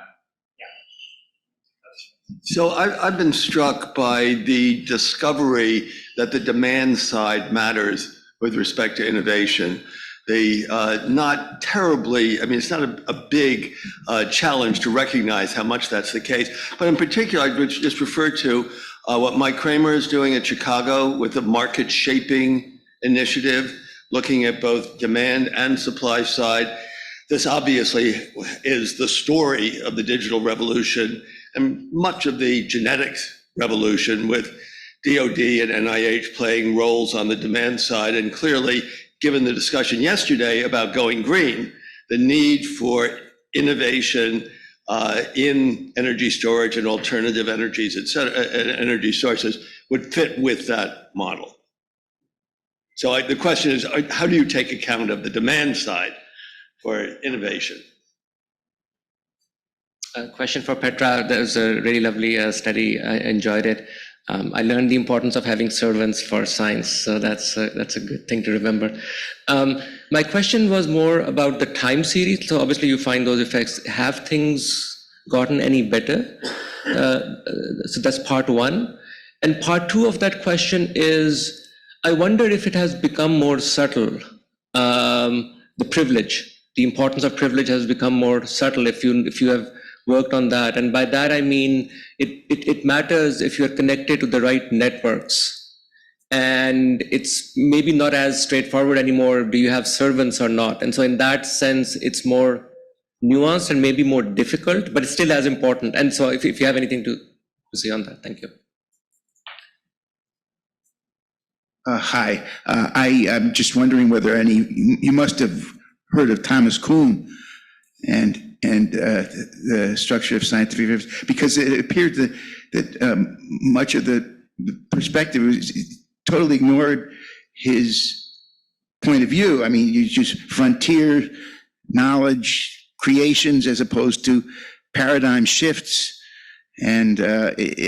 So I've been struck by the discovery that the demand side matters with respect to innovation. Not terribly, I mean, it's not a big challenge to recognize how much that's the case. But in particular, I would just refer to what Mike Kramer is doing at Chicago with the market shaping initiative, looking at both demand and supply side. This obviously is the story of the digital revolution and much of the genetics revolution, with DoD and NIH playing roles on the demand side. And clearly, given the discussion yesterday about going green, the need for innovation in energy storage and alternative energies, et cetera, energy sources would fit with that model. So the question is, how do you take account of the demand side for innovation? A question for Petra. That was a really lovely study. I enjoyed it. I learned the importance of having servants for science, so that's a good thing to remember. My question was more about the time series. So obviously you find those effects. Have things gotten any better? So that's part one. And part two of that question is, I wonder if it has become more subtle. The privilege, the importance of privilege has become more subtle if you have worked on that. And by that, I mean, it matters if you're connected to the right networks. And it's maybe not as straightforward anymore. Do you have servants or not? And so in that sense, it's more nuanced and maybe more difficult, but it's still as important. And so if you have anything to say on that, thank you. Hi, I am just wondering whether you must have heard of Thomas Kuhn and the structure of scientific evidence, because it appeared that much of the perspective was totally ignored his point of view. I mean, you just frontier knowledge creations as opposed to paradigm shifts. And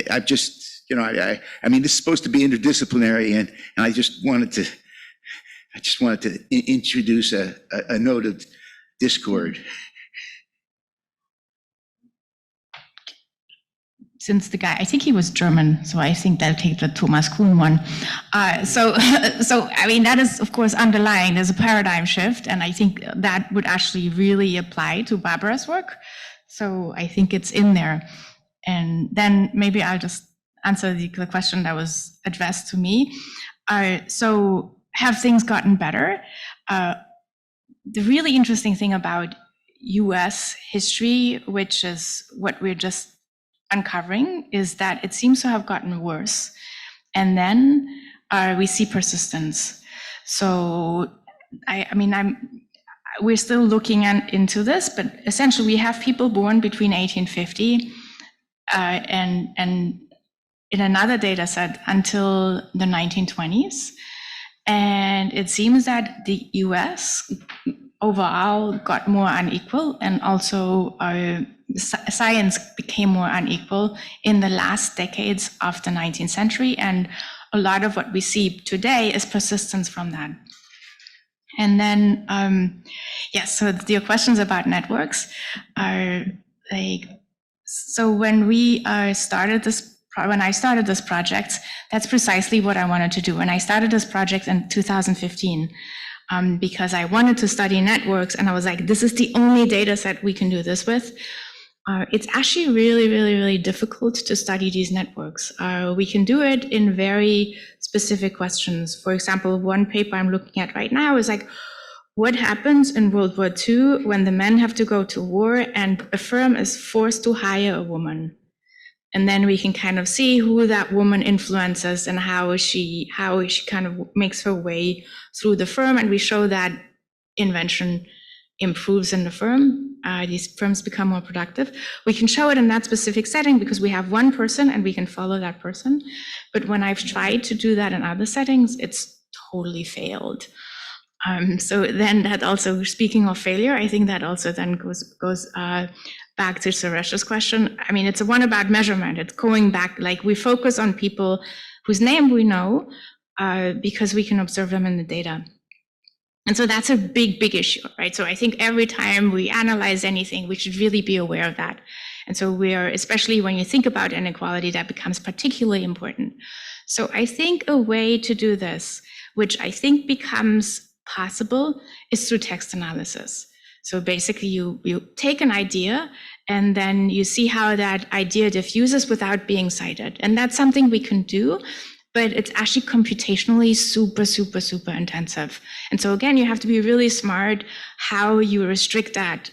I've just, I mean, this is supposed to be interdisciplinary, and I just wanted to introduce a note of discord. Since the guy, I think he was German, so I think they'll take the Thomas Kuhn one. So I mean, that is, of course, underlying. There's a paradigm shift, and I think that would actually really apply to Barbara's work. So I think it's in there. And then maybe I'll just answer the question that was addressed to me. So have things gotten better? The really interesting thing about US history, which is what we're just uncovering, is that it seems to have gotten worse. And then we see persistence. So, we're still looking into this, but essentially we have people born between 1850 and in another data set until the 1920s. And it seems that the US overall got more unequal, and also science became more unequal in the last decades of the 19th century. And a lot of what we see today is persistence from that. And then, so your questions about networks are like, so when I started this project, that's precisely what I wanted to do. And I started this project in 2015 because I wanted to study networks, and I was like, this is the only data set we can do this with. It's actually really, really, really difficult to study these networks. We can do it in very specific questions. For example, one paper I'm looking at right now is like, what happens in World War II when the men have to go to war and a firm is forced to hire a woman? And then we can kind of see who that woman influences and how she kind of makes her way through the firm. And we show that invention improves in the firm. These firms become more productive. We can show it in that specific setting because we have one person and we can follow that person. But when I've tried to do that in other settings, it's totally failed. So then that also, speaking of failure, I think that also then goes back to Suresh's question. I mean, it's one about measurement. It's going back, like we focus on people whose name we know because we can observe them in the data. And so that's a big, big issue, right? So I think every time we analyze anything, we should really be aware of that. And so especially when you think about inequality, that becomes particularly important. So I think a way to do this, which I think becomes possible, is through text analysis. So basically you take an idea and then you see how that idea diffuses without being cited. And that's something we can do, but it's actually computationally super, super, super intensive. And so again, you have to be really smart how you restrict that,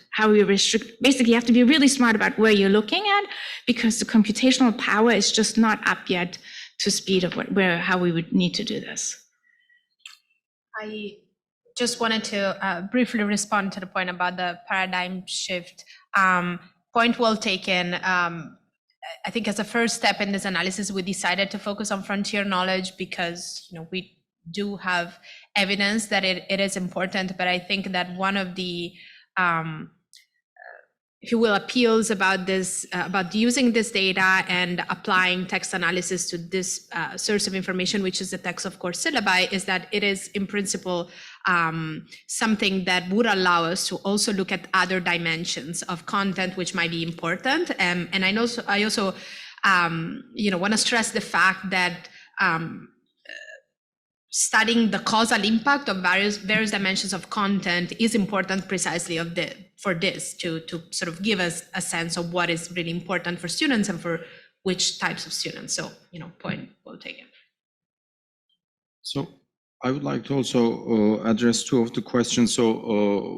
basically you have to be really smart about where you're looking at, because the computational power is just not up yet to speed of how we would need to do this. I just wanted to briefly respond to the point about the paradigm shift. Point well taken. I think as a first step in this analysis, we decided to focus on frontier knowledge because we do have evidence that it is important. But I think that one of the if you will, appeals about this, about using this data and applying text analysis to this source of information, which is the text of course syllabi, is that it is in principle something that would allow us to also look at other dimensions of content which might be important. And I also want to stress the fact that studying the causal impact of various dimensions of content is important precisely for this to sort of give us a sense of what is really important for students and for which types of students. So, point well taken. So I would like to also address two of the questions. So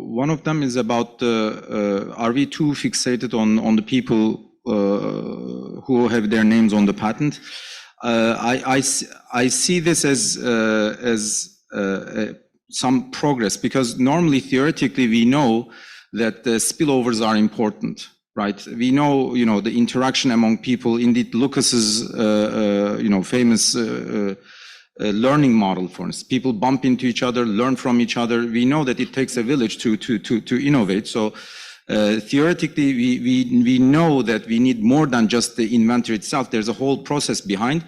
one of them is about are we too fixated on the people who have their names on the patent? I see this as some progress, because normally theoretically we know that the spillovers are important, right? We know, the interaction among people. Indeed, Lucas's, famous learning model, for instance, people bump into each other, learn from each other. We know that it takes a village to innovate. So Theoretically, we know that we need more than just the inventor itself. There's a whole process behind.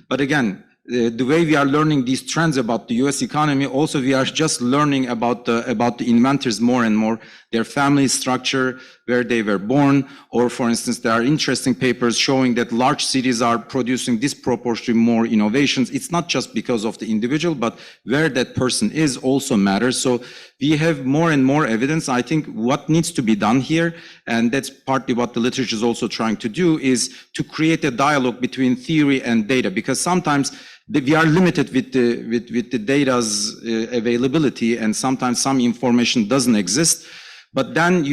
But again, the way we are learning these trends about the US economy, also we are just learning about the inventors more and more, their family structure, where they were born, or for instance, there are interesting papers showing that large cities are producing disproportionately more innovations. It's not just because of the individual, but where that person is also matters. So we have more and more evidence. I think what needs to be done here, and that's partly what the literature is also trying to do, is to create a dialogue between theory and data, because sometimes we are limited with the data's availability, and sometimes some information doesn't exist. But then,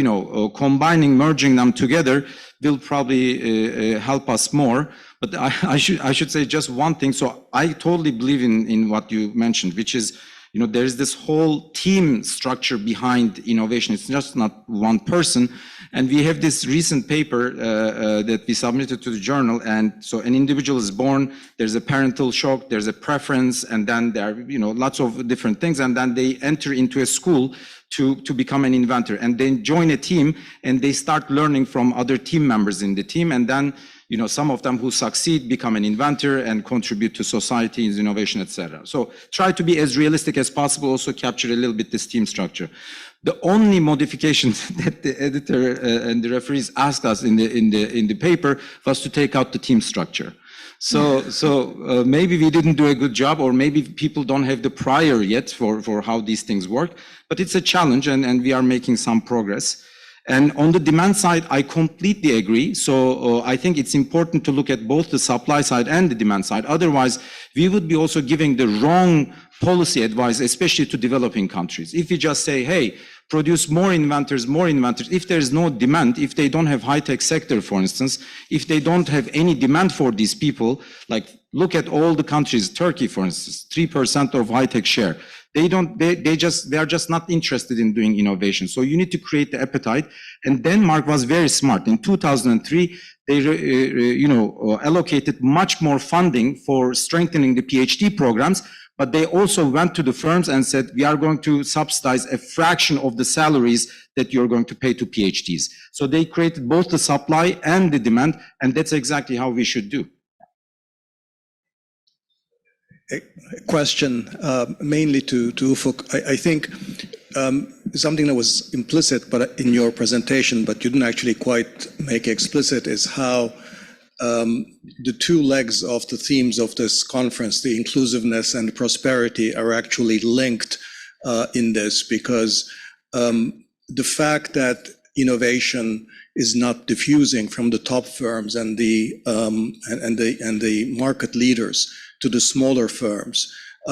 combining, merging them together will probably help us more. But I should say just one thing. So I totally believe in what you mentioned, which is, there is this whole team structure behind innovation. It's just not one person. And we have this recent paper that we submitted to the journal. And so an individual is born, there's a parental shock, there's a preference, and then there are, lots of different things. And then they enter into a school to become an inventor, and then join a team, and they start learning from other team members in the team. And then, some of them who succeed become an inventor and contribute to society's innovation, etc. So try to be as realistic as possible, also capture a little bit this team structure. The only modification that the editor and the referees asked us in the paper was to take out the team structure. So maybe we didn't do a good job, or maybe people don't have the prior yet for how these things work, but it's a challenge, and we are making some progress. And on the demand side, I completely agree. So I think it's important to look at both the supply side and the demand side. Otherwise, we would be also giving the wrong policy advice, especially to developing countries. If you just say, hey, produce more inventors, if there's no demand, if they don't have high-tech sector, for instance, if they don't have any demand for these people, like look at all the countries, Turkey, for instance, 3% of high-tech share. They are just not interested in doing innovation. So you need to create the appetite. And Denmark was very smart. In 2003, they allocated much more funding for strengthening the PhD programs, but they also went to the firms and said, we are going to subsidize a fraction of the salaries that you're going to pay to PhDs. So they created both the supply and the demand, and that's exactly how we should do. A question mainly to Ufuk. I think something that was implicit but in your presentation, but you didn't actually quite make explicit, is how the two legs of the themes of this conference, the inclusiveness and prosperity, are actually linked in this, because the fact that innovation is not diffusing from the top firms and the market leaders to the smaller firms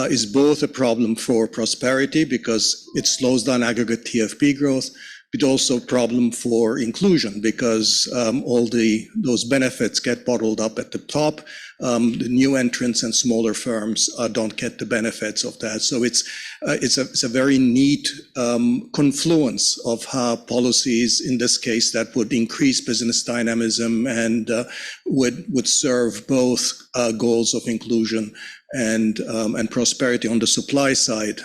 is both a problem for prosperity, because it slows down aggregate TFP growth, but also a problem for inclusion, because all those benefits get bottled up at the top. The new entrants and smaller firms don't get the benefits of that. So it's a very neat confluence of how policies, in this case, that would increase business dynamism and would serve both goals of inclusion and prosperity on the supply side,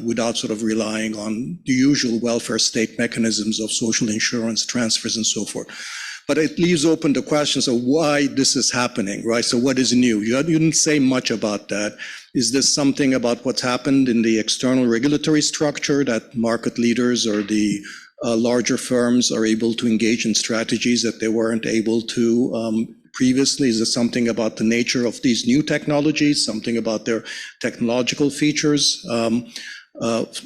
without sort of relying on the usual welfare state mechanisms of social insurance transfers and so forth. But it leaves open the questions of why this is happening, right? So what is new? You didn't say much about that. Is this something about what's happened in the external regulatory structure, that market leaders or the larger firms are able to engage in strategies that they weren't able to previously? Is it something about the nature of these new technologies, something about their technological features,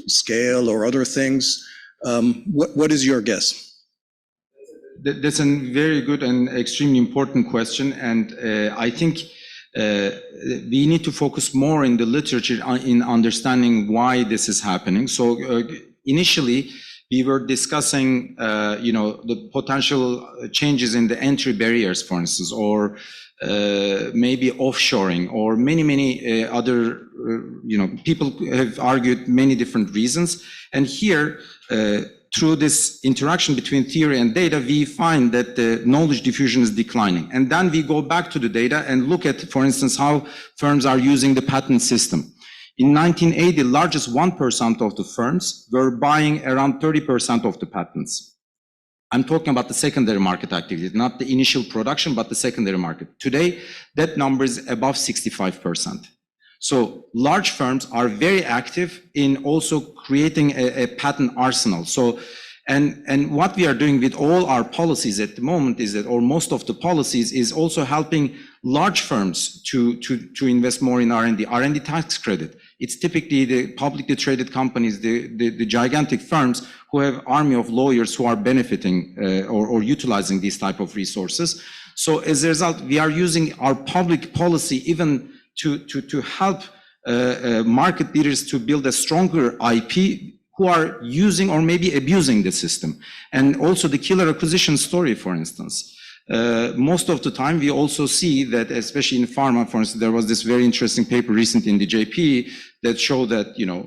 scale, or other things? What is your guess? That's a very good and extremely important question. And I think we need to focus more in the literature in understanding why this is happening. So initially, we were discussing, the potential changes in the entry barriers, for instance, or maybe offshoring, or many other, people have argued many different reasons. And here, through this interaction between theory and data, we find that the knowledge diffusion is declining. And then we go back to the data and look at, for instance, how firms are using the patent system. In 1980, the largest 1% of the firms were buying around 30% of the patents. I'm talking about the secondary market activity, not the initial production, but the secondary market. Today, that number is above 65%. So large firms are very active in also creating a patent arsenal. So, and what we are doing with all our policies at the moment is that, or most of the policies, is also helping large firms to invest more in R&D. R&D tax credit. It's typically the publicly traded companies, the gigantic firms who have army of lawyers who are benefiting or utilizing these type of resources. So as a result, we are using our public policy even to help market leaders to build a stronger IP who are using or maybe abusing the system. And also the killer acquisition story, for instance. Most of the time, we also see that, especially in pharma, for instance, there was this very interesting paper recently in the JP that showed that, you know,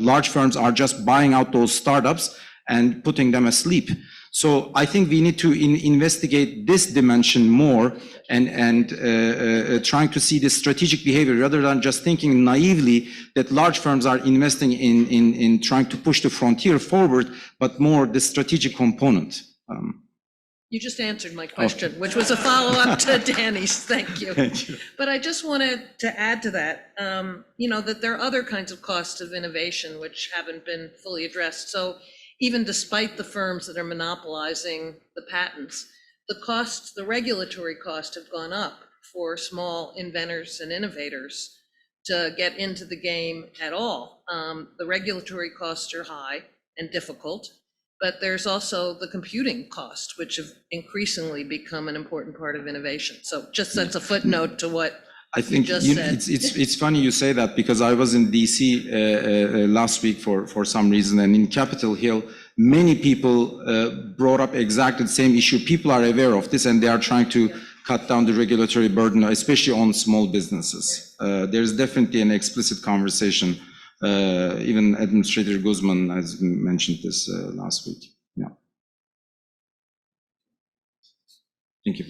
large firms are just buying out those startups and putting them asleep. So I think we need to investigate this dimension more and trying to see the strategic behavior rather than just thinking naively that large firms are investing in trying to push the frontier forward, but more the strategic component. You just answered my question, which was a follow-up to Danny's. Thank you. Thank you. But I just wanted to add to that, you know, that there are other kinds of costs of innovation which haven't been fully addressed. So even despite the firms that are monopolizing the patents, the costs, the regulatory costs have gone up for small inventors and innovators to get into the game at all. The regulatory costs are high and difficult, but there's also the computing cost, which have increasingly become an important part of innovation. So just that's a footnote to what I think you just said. It's funny you say that, because I was in DC last week for some reason, and in Capitol Hill, many people brought up exactly the same issue. People are aware of this, and they are trying to cut down the regulatory burden, especially on small businesses. There's definitely an explicit conversation. Even Administrator Guzman has mentioned this last week. Yeah. Thank you.